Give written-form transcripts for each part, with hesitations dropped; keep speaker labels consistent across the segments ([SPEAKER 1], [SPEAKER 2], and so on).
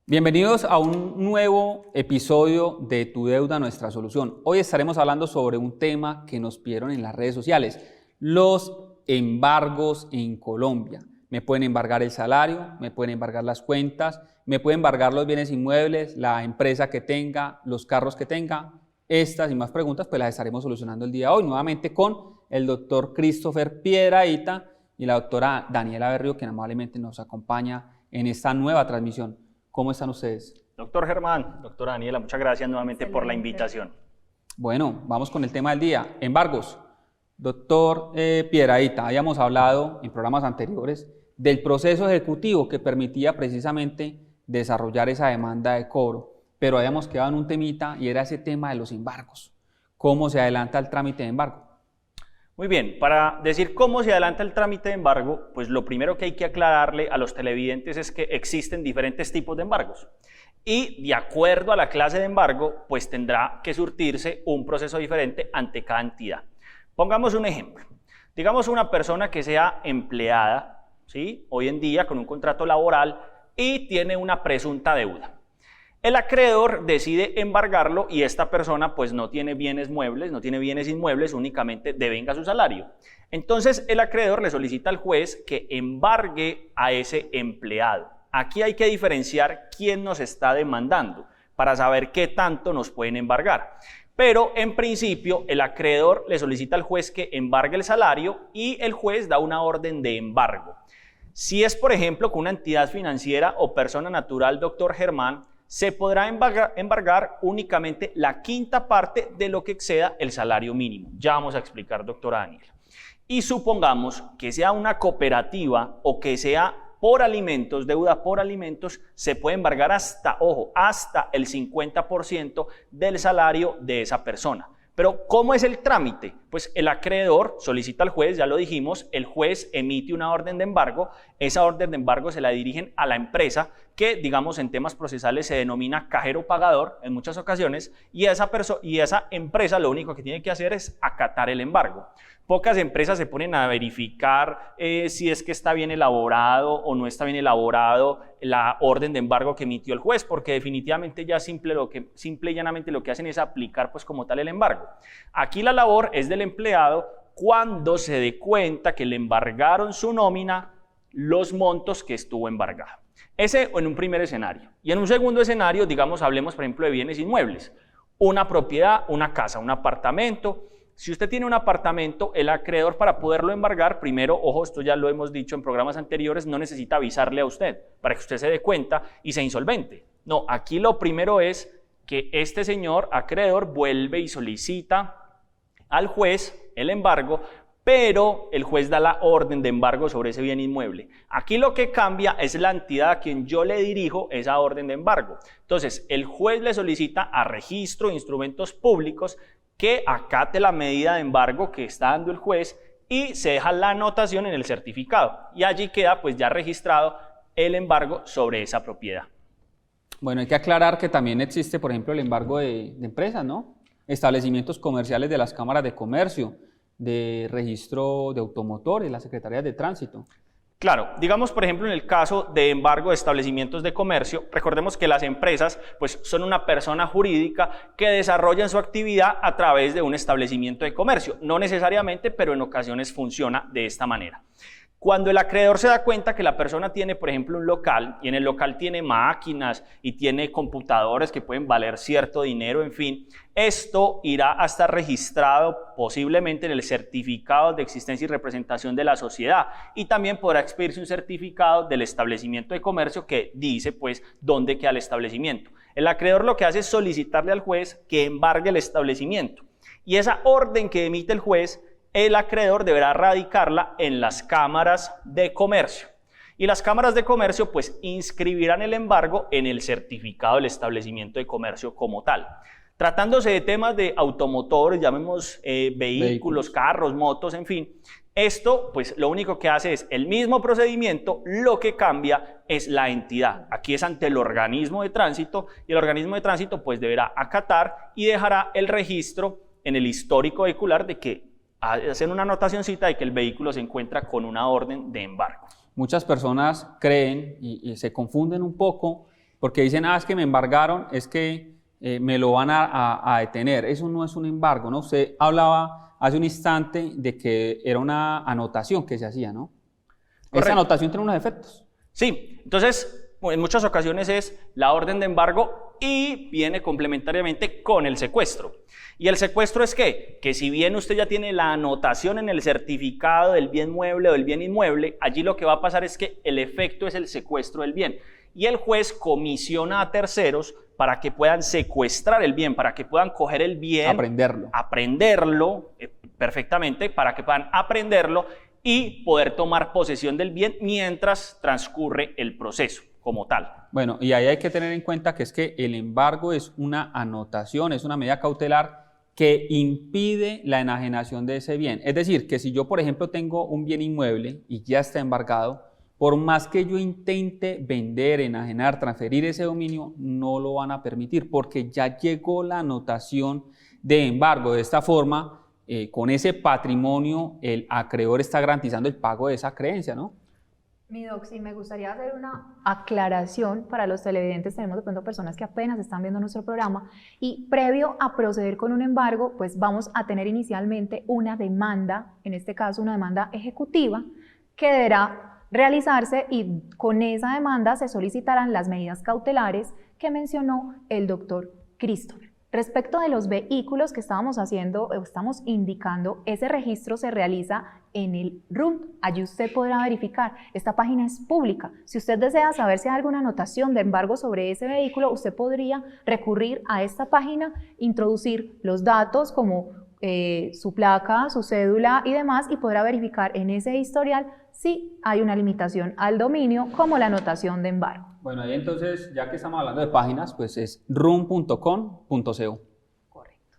[SPEAKER 1] Bienvenidos a un nuevo episodio de Tu Deuda, Nuestra Solución. Hoy estaremos hablando sobre un tema que nos pidieron en las redes sociales, los embargos en Colombia. Me pueden embargar el salario, me pueden embargar las cuentas, me pueden embargar los bienes inmuebles, la empresa que tenga, los carros que tenga. Estas y más preguntas pues las estaremos solucionando el día de hoy, nuevamente con el doctor Christopher Piedrahita y la doctora Daniela Berrío, quien amablemente nos acompaña en esta nueva transmisión. ¿Cómo están ustedes?
[SPEAKER 2] Doctor Germán, doctora Daniela, muchas gracias nuevamente por la invitación.
[SPEAKER 1] Bueno, vamos con el tema del día, embargos. Doctor Piedrahita, habíamos hablado en programas anteriores del proceso ejecutivo que permitía precisamente desarrollar esa demanda de cobro, pero habíamos quedado en un temita y era ese tema de los embargos. ¿Cómo se adelanta el trámite de embargo?
[SPEAKER 2] Muy bien, para decir cómo se adelanta el trámite de embargo, pues lo primero que hay que aclararle a los televidentes es que existen diferentes tipos de embargos y de acuerdo a la clase de embargo, pues tendrá que surtirse un proceso diferente ante cada entidad. Pongamos un ejemplo, digamos una persona que sea empleada, ¿sí? Hoy en día con un contrato laboral y tiene una presunta deuda. El acreedor decide embargarlo y esta persona pues no tiene bienes muebles, no tiene bienes inmuebles, únicamente devenga su salario. Entonces el acreedor le solicita al juez que embargue a ese empleado. Aquí hay que diferenciar quién nos está demandando para saber qué tanto nos pueden embargar. Pero en principio el acreedor le solicita al juez que embargue el salario y el juez da una orden de embargo. Si es por ejemplo con una entidad financiera o persona natural, doctor Germán, se podrá embargar únicamente la quinta parte de lo que exceda el salario mínimo. Ya vamos a explicar, doctora Daniela. Y supongamos que sea una cooperativa o que sea por alimentos, deuda por alimentos, se puede embargar hasta, ojo, hasta el 50% del salario de esa persona. Pero ¿cómo es el trámite? Pues el acreedor solicita al juez, ya lo dijimos, el juez emite una orden de embargo, esa orden de embargo se la dirigen a la empresa que, digamos, en temas procesales se denomina cajero pagador en muchas ocasiones y esa empresa lo único que tiene que hacer es acatar el embargo. Pocas empresas se ponen a verificar si es que está bien elaborado o no está bien elaborado la orden de embargo que emitió el juez, porque definitivamente ya simple y llanamente lo que hacen es aplicar pues como tal el embargo. Aquí la labor es del empleado cuando se dé cuenta que le embargaron su nómina los montos que estuvo embargado. Ese en un primer escenario. Y en un segundo escenario, digamos, hablemos por ejemplo de bienes inmuebles. Una propiedad, una casa, un apartamento. Si usted tiene un apartamento, el acreedor para poderlo embargar, primero, ojo, esto ya lo hemos dicho en programas anteriores, no necesita avisarle a usted para que usted se dé cuenta y sea insolvente. No, aquí lo primero es que este señor acreedor vuelve y solicita al juez el embargo, pero el juez da la orden de embargo sobre ese bien inmueble. Aquí lo que cambia es la entidad a quien yo le dirijo esa orden de embargo. Entonces, el juez le solicita a Registro de Instrumentos Públicos que acate la medida de embargo que está dando el juez y se deja la anotación en el certificado. Y allí queda pues ya registrado el embargo sobre esa propiedad.
[SPEAKER 1] Bueno, hay que aclarar que también existe, por ejemplo, el embargo de empresas, ¿no? Establecimientos comerciales de las cámaras de comercio, de registro de automotores, las secretarías de tránsito.
[SPEAKER 2] Claro, digamos por ejemplo en el caso de embargo de establecimientos de comercio, recordemos que las empresas pues son una persona jurídica que desarrollan su actividad a través de un establecimiento de comercio, no necesariamente, pero en ocasiones funciona de esta manera. Cuando el acreedor se da cuenta que la persona tiene, por ejemplo, un local y en el local tiene máquinas y tiene computadores que pueden valer cierto dinero, en fin, esto irá a estar registrado posiblemente en el certificado de existencia y representación de la sociedad y también podrá expedirse un certificado del establecimiento de comercio que dice, pues, dónde queda el establecimiento. El acreedor lo que hace es solicitarle al juez que embargue el establecimiento y esa orden que emite el juez, el acreedor deberá radicarla en las cámaras de comercio. Y las cámaras de comercio pues inscribirán el embargo en el certificado del establecimiento de comercio como tal. Tratándose de temas de automotores, llamemos vehículos, carros, motos, en fin, esto pues lo único que hace es el mismo procedimiento, lo que cambia es la entidad. Aquí es ante el organismo de tránsito y el organismo de tránsito pues deberá acatar y dejará el registro en el histórico vehicular de que hacen una anotacioncita de que el vehículo se encuentra con una orden de embargo.
[SPEAKER 1] Muchas personas creen y se confunden un poco porque dicen, es que me embargaron, es que me lo van a detener. Eso no es un embargo, ¿no? Usted hablaba hace un instante de que era una anotación que se hacía, ¿no?
[SPEAKER 2] Correcto.
[SPEAKER 1] Esa anotación tiene unos efectos.
[SPEAKER 2] Sí, entonces en muchas ocasiones es la orden de embargo y viene complementariamente con el secuestro. ¿Y el secuestro es qué? Que si bien usted ya tiene la anotación en el certificado del bien mueble o del bien inmueble, allí lo que va a pasar es que el efecto es el secuestro del bien. Y el juez comisiona a terceros para que puedan secuestrar el bien, para que puedan coger el bien, aprenderlo perfectamente, para que puedan aprenderlo y poder tomar posesión del bien mientras transcurre el proceso como tal.
[SPEAKER 1] Bueno, y ahí hay que tener en cuenta que es que el embargo es una anotación, es una medida cautelar que impide la enajenación de ese bien. Es decir, que si yo, por ejemplo, tengo un bien inmueble y ya está embargado, por más que yo intente vender, enajenar, transferir ese dominio, no lo van a permitir porque ya llegó la anotación de embargo. De esta forma, con ese patrimonio, el acreedor está garantizando el pago de esa creencia, ¿no?
[SPEAKER 3] Mi doc, sí, me gustaría hacer una aclaración para los televidentes. Tenemos de pronto personas que apenas están viendo nuestro programa y previo a proceder con un embargo, pues vamos a tener inicialmente una demanda, en este caso una demanda ejecutiva, que deberá realizarse y con esa demanda se solicitarán las medidas cautelares que mencionó el doctor Christopher. Respecto de los vehículos que estábamos haciendo, estamos indicando, ese registro se realiza en el RUNT. Allí usted podrá verificar. Esta página es pública. Si usted desea saber si hay alguna anotación de embargo sobre ese vehículo, usted podría recurrir a esta página, introducir los datos como su placa, su cédula y demás, y podrá verificar en ese historial si hay una limitación al dominio como la anotación de embargo.
[SPEAKER 1] Bueno, ahí entonces, ya que estamos hablando de páginas, pues es rum.com.co.
[SPEAKER 3] Correcto.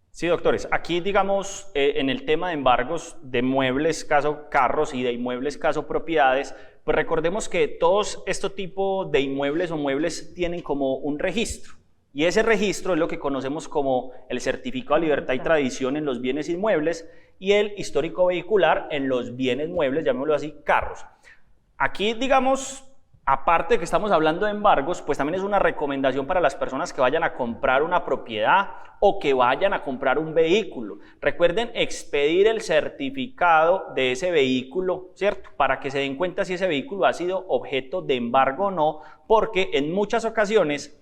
[SPEAKER 2] Sí, doctores, aquí digamos en el tema de embargos de muebles, caso carros, y de inmuebles, caso propiedades, pues recordemos que todos estos tipos de inmuebles o muebles tienen como un registro. Y ese registro es lo que conocemos como el certificado de libertad y tradición en los bienes inmuebles y el histórico vehicular en los bienes muebles, llamémoslo así, carros. Aquí, digamos, aparte de que estamos hablando de embargos, pues también es una recomendación para las personas que vayan a comprar una propiedad o que vayan a comprar un vehículo. Recuerden expedir el certificado de ese vehículo, ¿cierto? Para que se den cuenta si ese vehículo ha sido objeto de embargo o no, porque en muchas ocasiones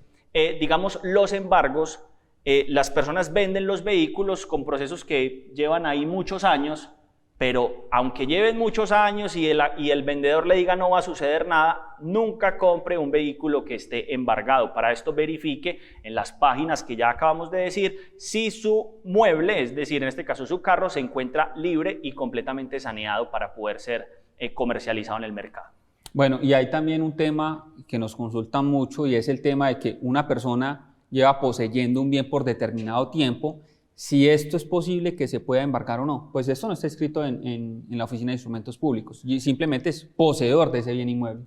[SPEAKER 2] digamos, los embargos, las personas venden los vehículos con procesos que llevan ahí muchos años, pero aunque lleven muchos años y el vendedor le diga no va a suceder nada, nunca compre un vehículo que esté embargado. Para esto verifique en las páginas que ya acabamos de decir si su mueble, es decir, en este caso su carro, se encuentra libre y completamente saneado para poder ser comercializado en el mercado.
[SPEAKER 1] Bueno, y hay también un tema que nos consultan mucho y es el tema de que una persona lleva poseyendo un bien por determinado tiempo, si esto es posible que se pueda embargar o no. Pues esto no está escrito en la Oficina de Instrumentos Públicos, y simplemente es poseedor de ese bien inmueble.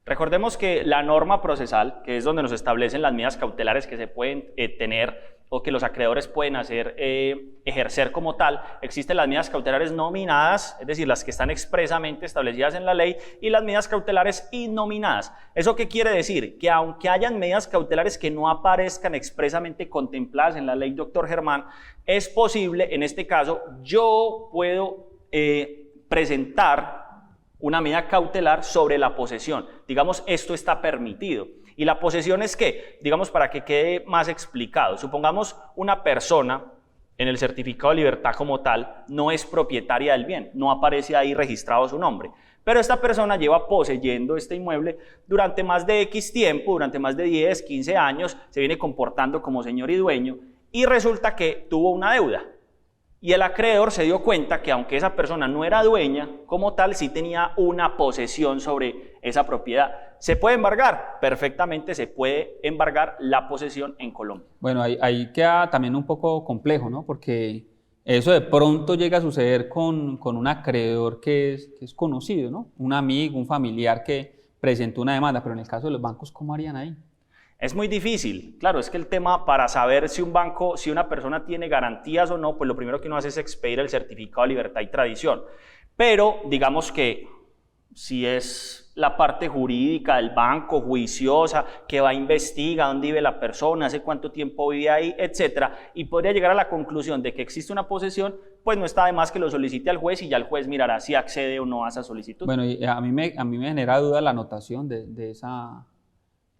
[SPEAKER 1] Recordemos que la norma procesal, que es donde nos establecen las medidas cautelares que se pueden tener o que los acreedores pueden hacer, ejercer como tal, existen las medidas cautelares nominadas, es decir, las que están expresamente establecidas en la ley, y las medidas cautelares innominadas. ¿Eso qué quiere decir? Que aunque hayan medidas cautelares que no aparezcan expresamente contempladas en la ley, doctor Germán, es posible, en este caso, yo puedo presentar una medida cautelar sobre la posesión. Digamos, esto está permitido. ¿Y la posesión es qué? Digamos, para que quede más explicado. Supongamos una persona en el certificado de libertad como tal no es propietaria del bien, no aparece ahí registrado su nombre. Pero esta persona lleva poseyendo este inmueble durante más de X tiempo, durante más de 10, 15 años, se viene comportando como señor y dueño y resulta que tuvo una deuda. Y el acreedor se dio cuenta que aunque esa persona no era dueña, como tal, sí tenía una posesión sobre esa propiedad. ¿Se puede embargar? Perfectamente se puede embargar la posesión en Colombia. Bueno, ahí queda también un poco complejo, ¿no? Porque eso de pronto llega a suceder con un acreedor que es conocido, ¿no? Un amigo, un familiar que presentó una demanda, pero en el caso de los bancos, ¿cómo harían ahí? Es muy difícil, claro, es que el tema para saber si un banco, si una persona tiene garantías o no, pues lo primero que uno hace es expedir el certificado de libertad y tradición. Pero digamos que
[SPEAKER 2] si es la parte jurídica del banco, juiciosa, que va a investigar dónde vive la persona, hace cuánto tiempo vive ahí, etcétera, y podría llegar a la conclusión de que existe una posesión, pues no está de más que lo solicite al juez y ya el juez mirará si accede o no a esa solicitud.
[SPEAKER 1] Bueno, y a mí me genera duda la anotación de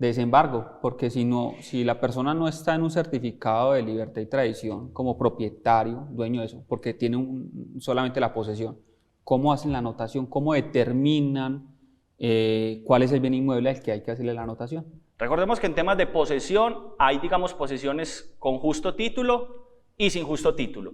[SPEAKER 1] ese embargo, porque si la persona no está en un certificado de libertad y tradición como propietario, dueño de eso, porque tiene solamente la posesión, ¿cómo hacen la anotación? ¿Cómo determinan cuál es el bien inmueble al que hay que hacerle la anotación?
[SPEAKER 2] Recordemos que en temas de posesión hay, digamos, posesiones con justo título y sin justo título.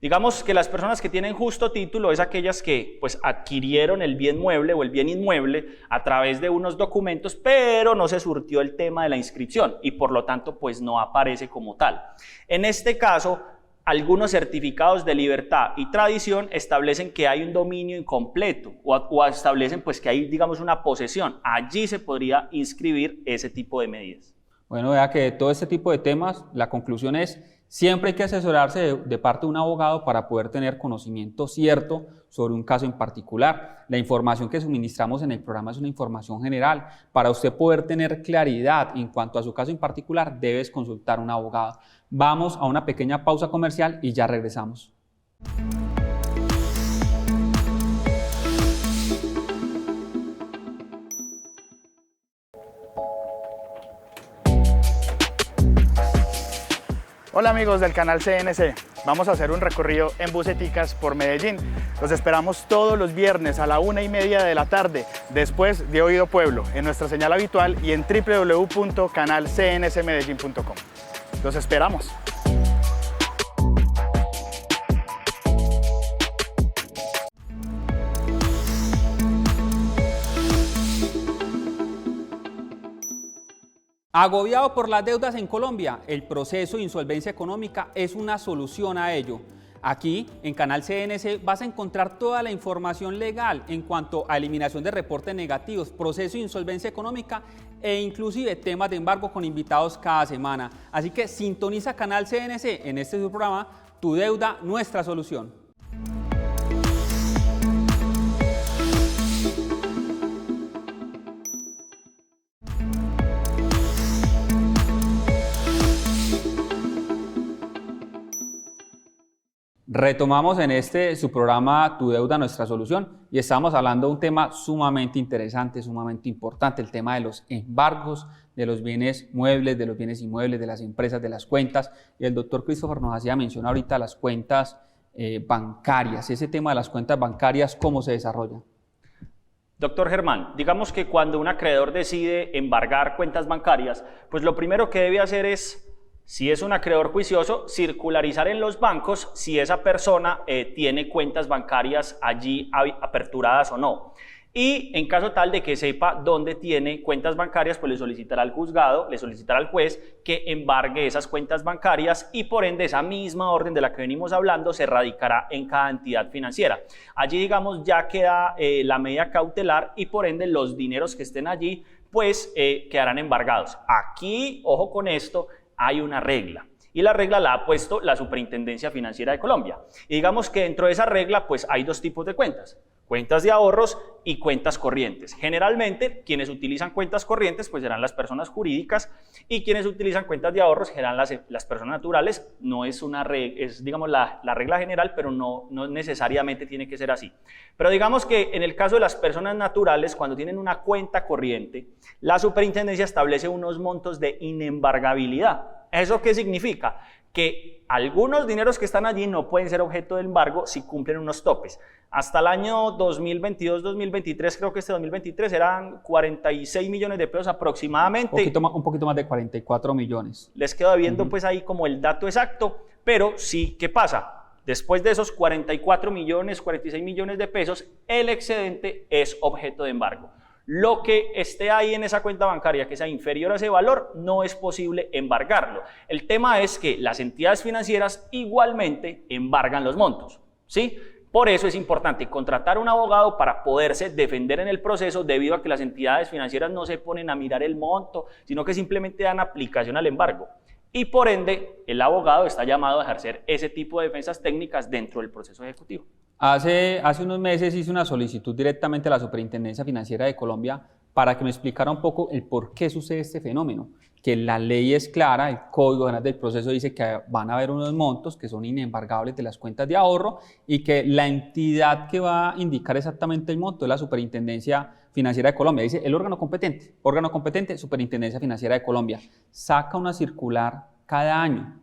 [SPEAKER 2] Digamos que las personas que tienen justo título es aquellas que pues adquirieron el bien mueble o el bien inmueble a través de unos documentos, pero no se surtió el tema de la inscripción y por lo tanto pues no aparece como tal. En este caso, algunos certificados de libertad y tradición establecen que hay un dominio incompleto o establecen pues que hay, digamos, una posesión. Allí se podría inscribir ese tipo de medidas.
[SPEAKER 1] Bueno, vea que de todo este tipo de temas, la conclusión es: siempre hay que asesorarse de parte de un abogado para poder tener conocimiento cierto sobre un caso en particular. La información que suministramos en el programa es una información general. Para usted poder tener claridad en cuanto a su caso en particular, debes consultar a un abogado. Vamos a una pequeña pausa comercial y ya regresamos.
[SPEAKER 4] Hola amigos del canal CNC, vamos a hacer un recorrido en buseticas por Medellín. Los esperamos todos los viernes a la 1:30 de la tarde, después de Oído Pueblo, en nuestra señal habitual y en www.canalcnsmedellin.com. Los esperamos.
[SPEAKER 1] Agobiado por las deudas en Colombia, el proceso de insolvencia económica es una solución a ello. Aquí, en Canal CNC, vas a encontrar toda la información legal en cuanto a eliminación de reportes negativos, proceso de insolvencia económica e inclusive temas de embargo con invitados cada semana. Así que sintoniza Canal CNC en este programa, Tu Deuda, Nuestra Solución. Retomamos en su programa Tu Deuda, Nuestra Solución, y estamos hablando de un tema sumamente interesante, sumamente importante, el tema de los embargos de los bienes muebles, de los bienes inmuebles, de las empresas, de las cuentas. Y el doctor Christopher nos hacía mención ahorita las cuentas bancarias. Ese tema de las cuentas bancarias, ¿cómo se desarrolla?
[SPEAKER 2] Doctor Germán, digamos que cuando un acreedor decide embargar cuentas bancarias, pues lo primero que debe hacer es, si es un acreedor juicioso, circularizar en los bancos si esa persona tiene cuentas bancarias allí aperturadas o no. Y en caso tal de que sepa dónde tiene cuentas bancarias, pues le solicitará al juzgado, le solicitará al juez que embargue esas cuentas bancarias y por ende esa misma orden de la que venimos hablando se radicará en cada entidad financiera. Allí, digamos, ya queda la medida cautelar y por ende los dineros que estén allí pues quedarán embargados. Aquí, ojo con esto, hay una regla y la regla la ha puesto la Superintendencia Financiera de Colombia. Y digamos que dentro de esa regla pues hay dos tipos de cuentas. Cuentas de ahorros y cuentas corrientes. Generalmente, quienes utilizan cuentas corrientes pues serán las personas jurídicas y quienes utilizan cuentas de ahorros serán las personas naturales. No es una regla, es digamos la regla general, pero no necesariamente tiene que ser así. Pero digamos que en el caso de las personas naturales, cuando tienen una cuenta corriente, la superintendencia establece unos montos de inembargabilidad. ¿Eso qué significa? Que algunos dineros que están allí no pueden ser objeto de embargo si cumplen unos topes. Hasta el año 2022-2023, creo que este 2023 eran 46 millones de pesos aproximadamente.
[SPEAKER 1] Un poquito más de 44 millones.
[SPEAKER 2] Les quedo viendo pues ahí como el dato exacto, pero sí, ¿qué pasa? Después de esos 44 millones, 46 millones de pesos, el excedente es objeto de embargo. Lo que esté ahí en esa cuenta bancaria que sea inferior a ese valor, no es posible embargarlo. El tema es que las entidades financieras igualmente embargan los montos, ¿sí? Por eso es importante contratar un abogado para poderse defender en el proceso, debido a que las entidades financieras no se ponen a mirar el monto, sino que simplemente dan aplicación al embargo. Y por ende, el abogado está llamado a ejercer ese tipo de defensas técnicas dentro del proceso ejecutivo.
[SPEAKER 1] Hace unos meses hice una solicitud directamente a la Superintendencia Financiera de Colombia para que me explicara un poco el por qué sucede este fenómeno, que la ley es clara, el Código General del Proceso dice que van a haber unos montos que son inembargables de las cuentas de ahorro y que la entidad que va a indicar exactamente el monto es la Superintendencia Financiera de Colombia. Dice el órgano competente, Superintendencia Financiera de Colombia. Saca una circular cada año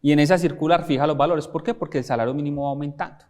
[SPEAKER 1] y en esa circular fija los valores. ¿Por qué? Porque el salario mínimo va aumentando.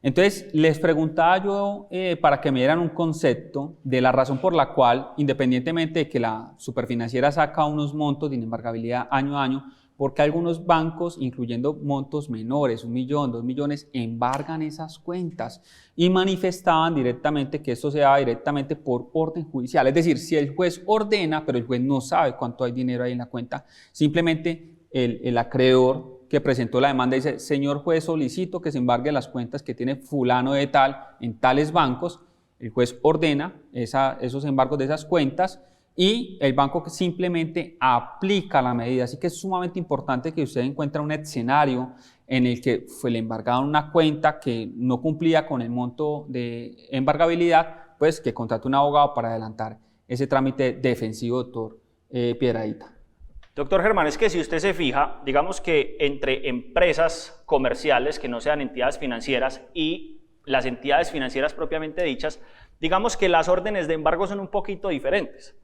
[SPEAKER 1] Entonces, les preguntaba yo para que me dieran un concepto de la razón por la cual, independientemente de que la superfinanciera saca unos montos de inembargabilidad año a año, porque algunos bancos, incluyendo montos menores, 1 millón, 2 millones, embargan esas cuentas y manifestaban directamente que esto se daba directamente por orden judicial. Es decir, si el juez ordena, pero el juez no sabe cuánto hay dinero ahí en la cuenta, simplemente el acreedor que presentó la demanda dice, señor juez, solicito que se embargue las cuentas que tiene fulano de tal en tales bancos. El juez ordena esos embargos de esas cuentas y el banco simplemente aplica la medida. Así que es sumamente importante que usted encuentre un escenario en el que le embargaron una cuenta que no cumplía con el monto de embargabilidad, pues que contrate un abogado para adelantar ese trámite defensivo, doctor Piedradita.
[SPEAKER 2] Doctor Germán, es que si usted se fija, digamos que entre empresas comerciales que no sean entidades financieras y las entidades financieras propiamente dichas, digamos que las órdenes de embargo son un poquito diferentes.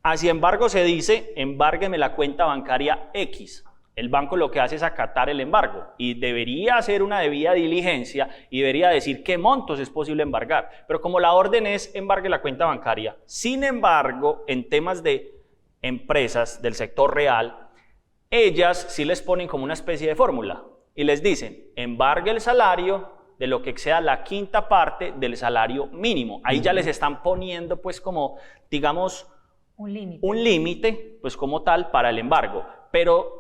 [SPEAKER 2] Así embargo se dice, embárgueme la cuenta bancaria X. El banco lo que hace es acatar el embargo y debería hacer una debida diligencia y debería decir qué montos es posible embargar. Pero como la orden es embargue la cuenta bancaria, sin embargo, en temas de empresas del sector real, ellas sí les ponen como una especie de fórmula y les dicen, embargue el salario de lo que exceda la quinta parte del salario mínimo. Ahí ya les están poniendo pues como, digamos, un límite pues como tal para el embargo, pero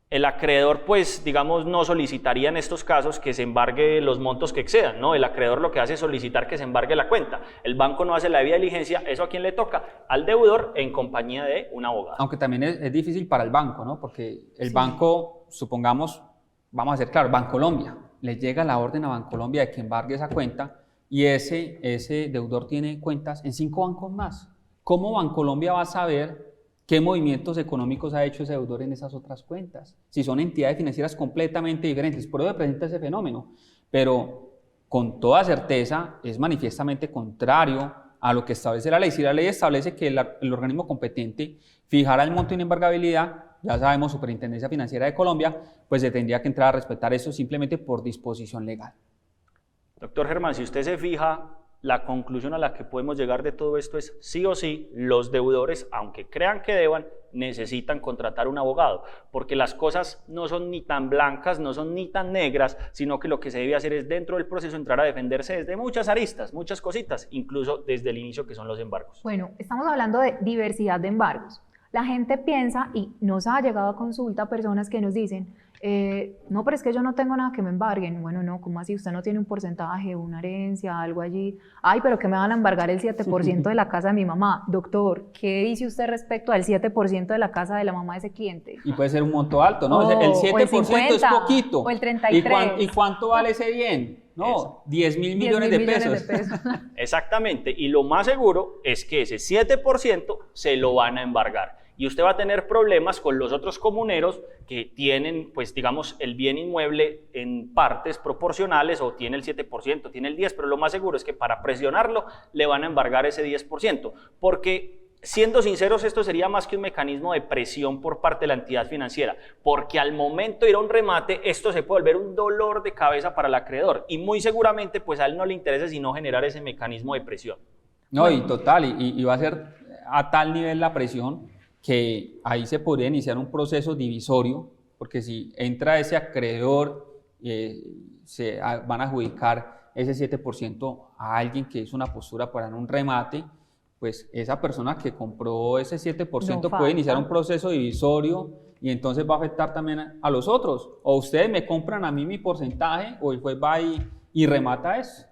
[SPEAKER 2] el acreedor, pues, digamos, no solicitaría en estos casos que se embargue los montos que excedan, ¿no? El acreedor lo que hace es solicitar que se embargue la cuenta. El banco no hace la debida diligencia, ¿eso a quién le toca? Al deudor en compañía de un abogado.
[SPEAKER 1] Aunque también es difícil para el banco, ¿no? Porque el banco, supongamos, vamos a ser claros, Bancolombia, le llega la orden a Bancolombia de que embargue esa cuenta y ese deudor tiene cuentas en 5 bancos más. ¿Cómo Bancolombia va a saber qué movimientos económicos ha hecho ese deudor en esas otras cuentas? Si son entidades financieras completamente diferentes, por eso se presenta ese fenómeno. Pero con toda certeza es manifiestamente contrario a lo que establece la ley. Si la ley establece que el organismo competente fijara el monto de inembargabilidad, ya sabemos, Superintendencia Financiera de Colombia, pues se tendría que entrar a respetar eso simplemente por disposición legal.
[SPEAKER 2] Doctor Germán, si usted se fija, la conclusión a la que podemos llegar de todo esto es sí o sí, los deudores, aunque crean que deban, necesitan contratar un abogado, porque las cosas no son ni tan blancas, no son ni tan negras, sino que lo que se debe hacer es dentro del proceso entrar a defenderse desde muchas aristas, muchas cositas, incluso desde el inicio que son los embargos.
[SPEAKER 3] Bueno, estamos hablando de diversidad de embargos. La gente piensa, y nos ha llegado a consulta personas que nos dicen, no, pero es que yo no tengo nada que me embarguen. Bueno, no, ¿cómo así? Usted no tiene un porcentaje, una herencia, algo allí. Ay, pero que me van a embargar el 7% de la casa de mi mamá. Doctor, ¿qué dice usted respecto al 7% de la casa de la mamá de ese cliente?
[SPEAKER 1] Y puede ser un monto alto, ¿no? El 7%
[SPEAKER 3] el 50,
[SPEAKER 1] es poquito.
[SPEAKER 3] O el 33%.
[SPEAKER 1] ¿Y cuánto vale ese bien? No,
[SPEAKER 2] Eso.
[SPEAKER 1] 10.000 millones de pesos.
[SPEAKER 2] Exactamente, y lo más seguro es que ese 7% se lo van a embargar. Y usted va a tener problemas con los otros comuneros que tienen, pues digamos, el bien inmueble en partes proporcionales o tiene el 7%, tiene el 10%, pero lo más seguro es que para presionarlo le van a embargar ese 10%, porque siendo sinceros, esto sería más que un mecanismo de presión por parte de la entidad financiera, porque al momento de ir a un remate, esto se puede volver un dolor de cabeza para el acreedor y muy seguramente pues a él no le interesa sino generar ese mecanismo de presión.
[SPEAKER 1] No, y total, y va a ser a tal nivel la presión que ahí se podría iniciar un proceso divisorio, porque si entra ese acreedor, se van a adjudicar ese 7% a alguien que hizo una postura para un remate, pues esa persona que compró ese 7% puede iniciar un proceso divisorio y entonces va a afectar también a los otros. O ustedes me compran a mí mi porcentaje o el juez va y remata eso.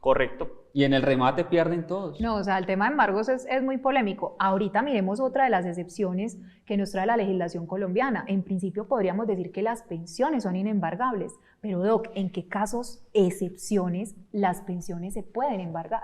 [SPEAKER 2] Correcto.
[SPEAKER 1] Y en el remate pierden todos.
[SPEAKER 3] No, o sea, el tema de embargos es muy polémico. Ahorita miremos otra de las excepciones que nos trae la legislación colombiana. En principio podríamos decir que las pensiones son inembargables, pero Doc, ¿en qué casos, excepciones, las pensiones se pueden embargar?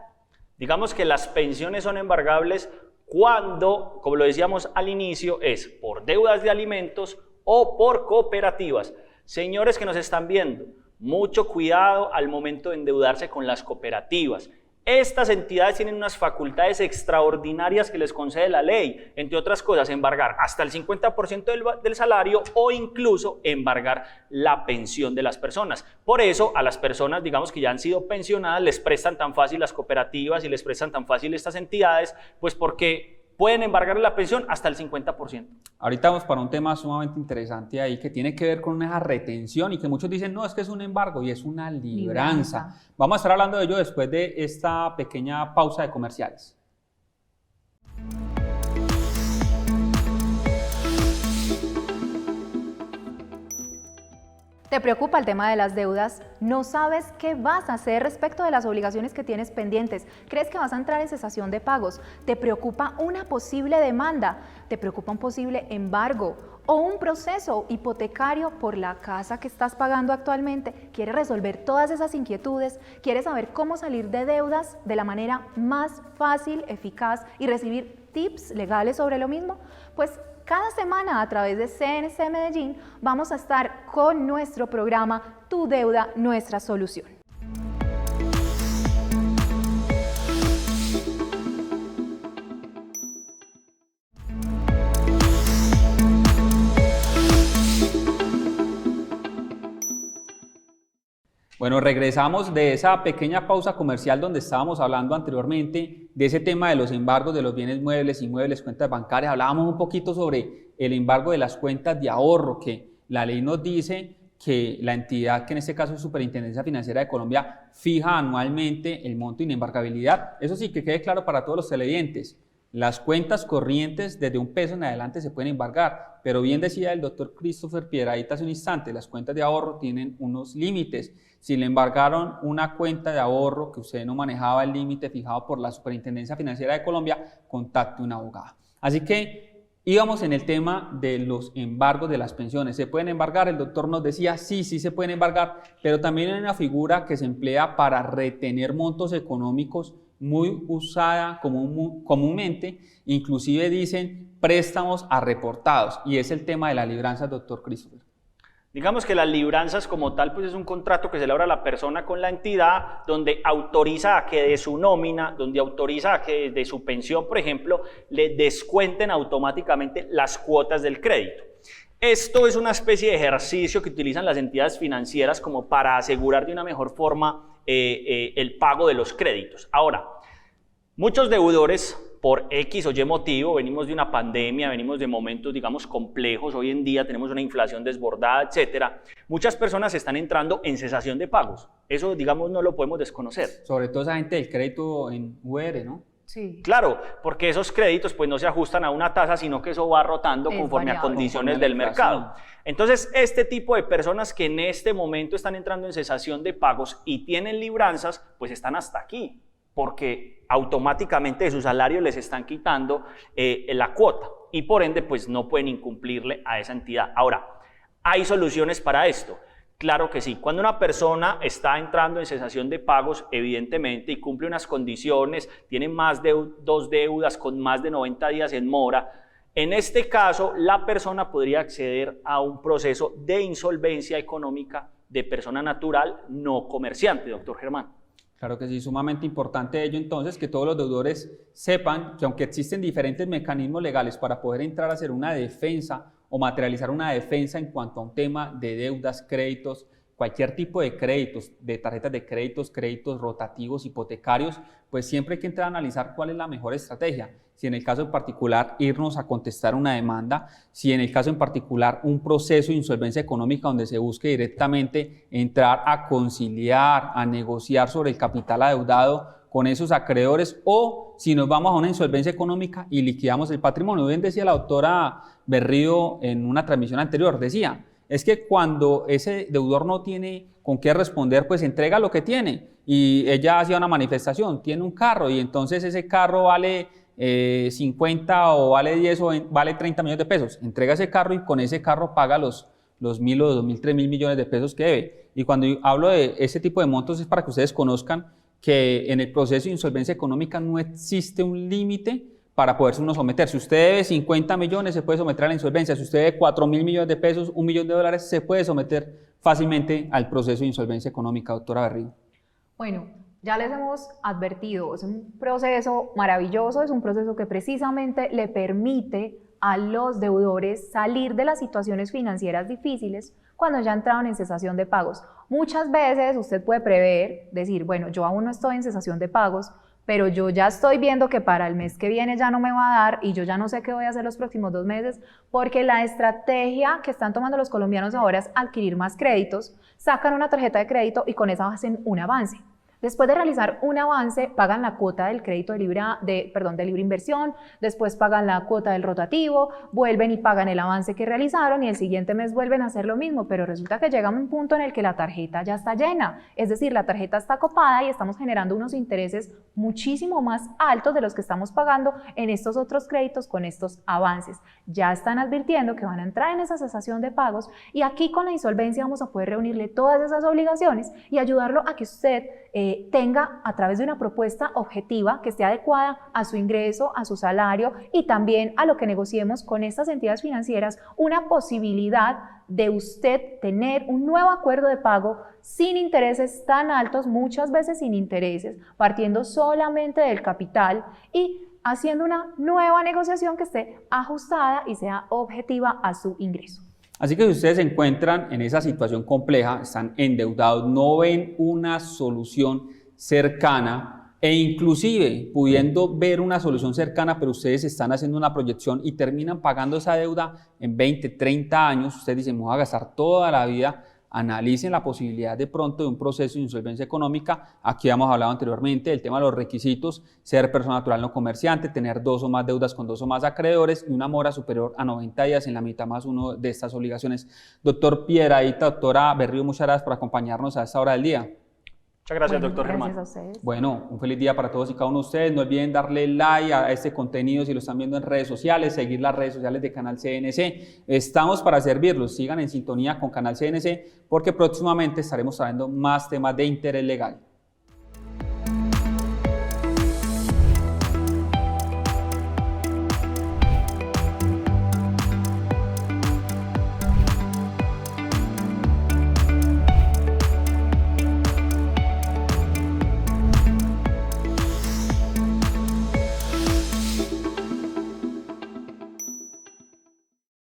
[SPEAKER 2] Digamos que las pensiones son embargables cuando, como lo decíamos al inicio, es por deudas de alimentos o por cooperativas. Señores que nos están viendo, mucho cuidado al momento de endeudarse con las cooperativas. Estas entidades tienen unas facultades extraordinarias que les concede la ley, entre otras cosas, embargar hasta el 50% del salario o incluso embargar la pensión de las personas. Por eso a las personas, digamos que ya han sido pensionadas, les prestan tan fácil las cooperativas y les prestan tan fácil estas entidades, pues porque pueden embargar la pensión hasta el 50%.
[SPEAKER 1] Ahorita vamos para un tema sumamente interesante ahí que tiene que ver con esa retención y que muchos dicen, no, es que es un embargo y es una libranza. Vamos a estar hablando de ello después de esta pequeña pausa de comerciales.
[SPEAKER 3] ¿Te preocupa el tema de las deudas? ¿No sabes qué vas a hacer respecto de las obligaciones que tienes pendientes? ¿Crees que vas a entrar en cesación de pagos? ¿Te preocupa una posible demanda? ¿Te preocupa un posible embargo? ¿O un proceso hipotecario por la casa que estás pagando actualmente? ¿Quieres resolver todas esas inquietudes? ¿Quieres saber cómo salir de deudas de la manera más fácil, eficaz y recibir tips legales sobre lo mismo? Pues cada semana a través de CNC Medellín vamos a estar con nuestro programa Tu Deuda, Nuestra Solución.
[SPEAKER 1] Bueno, regresamos de esa pequeña pausa comercial donde estábamos hablando anteriormente de ese tema de los embargos de los bienes muebles, inmuebles, cuentas bancarias. Hablábamos un poquito sobre el embargo de las cuentas de ahorro, que la ley nos dice que la entidad, que en este caso es Superintendencia Financiera de Colombia, fija anualmente el monto de inembargabilidad. Eso sí, que quede claro para todos los televidentes. Las cuentas corrientes desde $1 en adelante se pueden embargar, pero bien decía el doctor Christopher Piedrahita hace un instante, las cuentas de ahorro tienen unos límites. Si le embargaron una cuenta de ahorro que usted no manejaba el límite fijado por la Superintendencia Financiera de Colombia, contacte a un abogado. Así que íbamos en el tema de los embargos de las pensiones. ¿Se pueden embargar? El doctor nos decía, sí se pueden embargar, pero también hay una figura que se emplea para retener montos económicos muy usada comúnmente, inclusive dicen préstamos a reportados, y es el tema de la libranza, doctor Christopher.
[SPEAKER 2] Digamos que las libranzas como tal, pues es un contrato que celebra la persona con la entidad, donde autoriza a que de su nómina, donde autoriza a que de su pensión, por ejemplo, le descuenten automáticamente las cuotas del crédito. Esto es una especie de ejercicio que utilizan las entidades financieras como para asegurar de una mejor forma el pago de los créditos. Ahora, muchos deudores, por X o Y motivo, venimos de una pandemia, venimos de momentos, digamos, complejos, hoy en día tenemos una inflación desbordada, etcétera. Muchas personas están entrando en cesación de pagos. Eso, digamos, no lo podemos desconocer.
[SPEAKER 1] Sobre todo esa gente del crédito en UR, ¿no?
[SPEAKER 3] Sí.
[SPEAKER 2] Claro, porque esos créditos pues no se ajustan a una tasa, sino que eso va rotando conforme a condiciones del mercado. Entonces, este tipo de personas que en este momento están entrando en cesación de pagos y tienen libranzas, pues están hasta aquí, porque automáticamente de su salario les están quitando la cuota y por ende pues no pueden incumplirle a esa entidad. Ahora, ¿hay soluciones para esto? Claro que sí. Cuando una persona está entrando en cesación de pagos, evidentemente, y cumple unas condiciones, tiene más de 2 deudas con más de 90 días en mora, en este caso la persona podría acceder a un proceso de insolvencia económica de persona natural no comerciante, doctor Germán.
[SPEAKER 1] Claro que sí, sumamente importante ello entonces, que todos los deudores sepan que aunque existen diferentes mecanismos legales para poder entrar a hacer una defensa o materializar una defensa en cuanto a un tema de deudas, créditos, cualquier tipo de créditos, de tarjetas de créditos, créditos rotativos, hipotecarios, pues siempre hay que entrar a analizar cuál es la mejor estrategia. Si en el caso en particular irnos a contestar una demanda, si en el caso en particular un proceso de insolvencia económica donde se busque directamente entrar a conciliar, a negociar sobre el capital adeudado con esos acreedores, o si nos vamos a una insolvencia económica y liquidamos el patrimonio. Bien decía la doctora Berrío en una transmisión anterior, decía, es que cuando ese deudor no tiene con qué responder, pues entrega lo que tiene. Y ella hacía una manifestación, tiene un carro y entonces ese carro vale 50 o vale 10 o vale 30 millones de pesos. Entrega ese carro y con ese carro paga los 1.000 o 2.000, 3.000 millones de pesos que debe. Y cuando hablo de ese tipo de montos es para que ustedes conozcan que en el proceso de insolvencia económica no existe un límite para poderse uno someter. Si usted debe 50 millones, se puede someter a la insolvencia. Si usted debe 4.000 millones de pesos, $1 millón, se puede someter fácilmente al proceso de insolvencia económica, doctora Berrío.
[SPEAKER 3] Bueno, ya les hemos advertido, es un proceso maravilloso, es un proceso que precisamente le permite a los deudores salir de las situaciones financieras difíciles cuando ya entraron en cesación de pagos. Muchas veces usted puede prever, decir, bueno, yo aún no estoy en cesación de pagos, pero yo ya estoy viendo que para el mes que viene ya no me va a dar y yo ya no sé qué voy a hacer los próximos 2 meses, porque la estrategia que están tomando los colombianos ahora es adquirir más créditos, sacan una tarjeta de crédito y con esa hacen un avance. Después de realizar un avance, pagan la cuota del crédito de libre inversión, después pagan la cuota del rotativo, vuelven y pagan el avance que realizaron y el siguiente mes vuelven a hacer lo mismo, pero resulta que llega un punto en el que la tarjeta ya está llena, es decir, la tarjeta está copada y estamos generando unos intereses muchísimo más altos de los que estamos pagando en estos otros créditos con estos avances. Ya están advirtiendo que van a entrar en esa cesación de pagos y aquí con la insolvencia vamos a poder reunirle todas esas obligaciones y ayudarlo a que usted tenga a través de una propuesta objetiva que esté adecuada a su ingreso, a su salario y también a lo que negociemos con estas entidades financieras, una posibilidad de usted tener un nuevo acuerdo de pago sin intereses tan altos, muchas veces sin intereses, partiendo solamente del capital y haciendo una nueva negociación que esté ajustada y sea objetiva a su ingreso.
[SPEAKER 1] Así que si ustedes se encuentran en esa situación compleja, están endeudados, no ven una solución cercana e inclusive pudiendo ver una solución cercana, pero ustedes están haciendo una proyección y terminan pagando esa deuda en 20, 30 años, ustedes dicen, me voy a gastar toda la vida, analicen la posibilidad de pronto de un proceso de insolvencia económica. Aquí hemos hablado anteriormente del tema de los requisitos, ser persona natural no comerciante, tener 2 o más deudas con 2 o más acreedores y una mora superior a 90 días en la mitad más uno de estas obligaciones. Doctor Piedrahita, doctora Berrío, muchas gracias por acompañarnos a esta hora del día.
[SPEAKER 2] Muchas gracias, doctor
[SPEAKER 3] Gracias
[SPEAKER 2] Germán.
[SPEAKER 3] a ustedes.
[SPEAKER 1] Bueno, un feliz día para todos y cada uno de ustedes. No olviden darle like a este contenido si lo están viendo en redes sociales, seguir las redes sociales de Canal CNC. Estamos para servirlos. Sigan en sintonía con Canal CNC porque próximamente estaremos trayendo más temas de interés legal.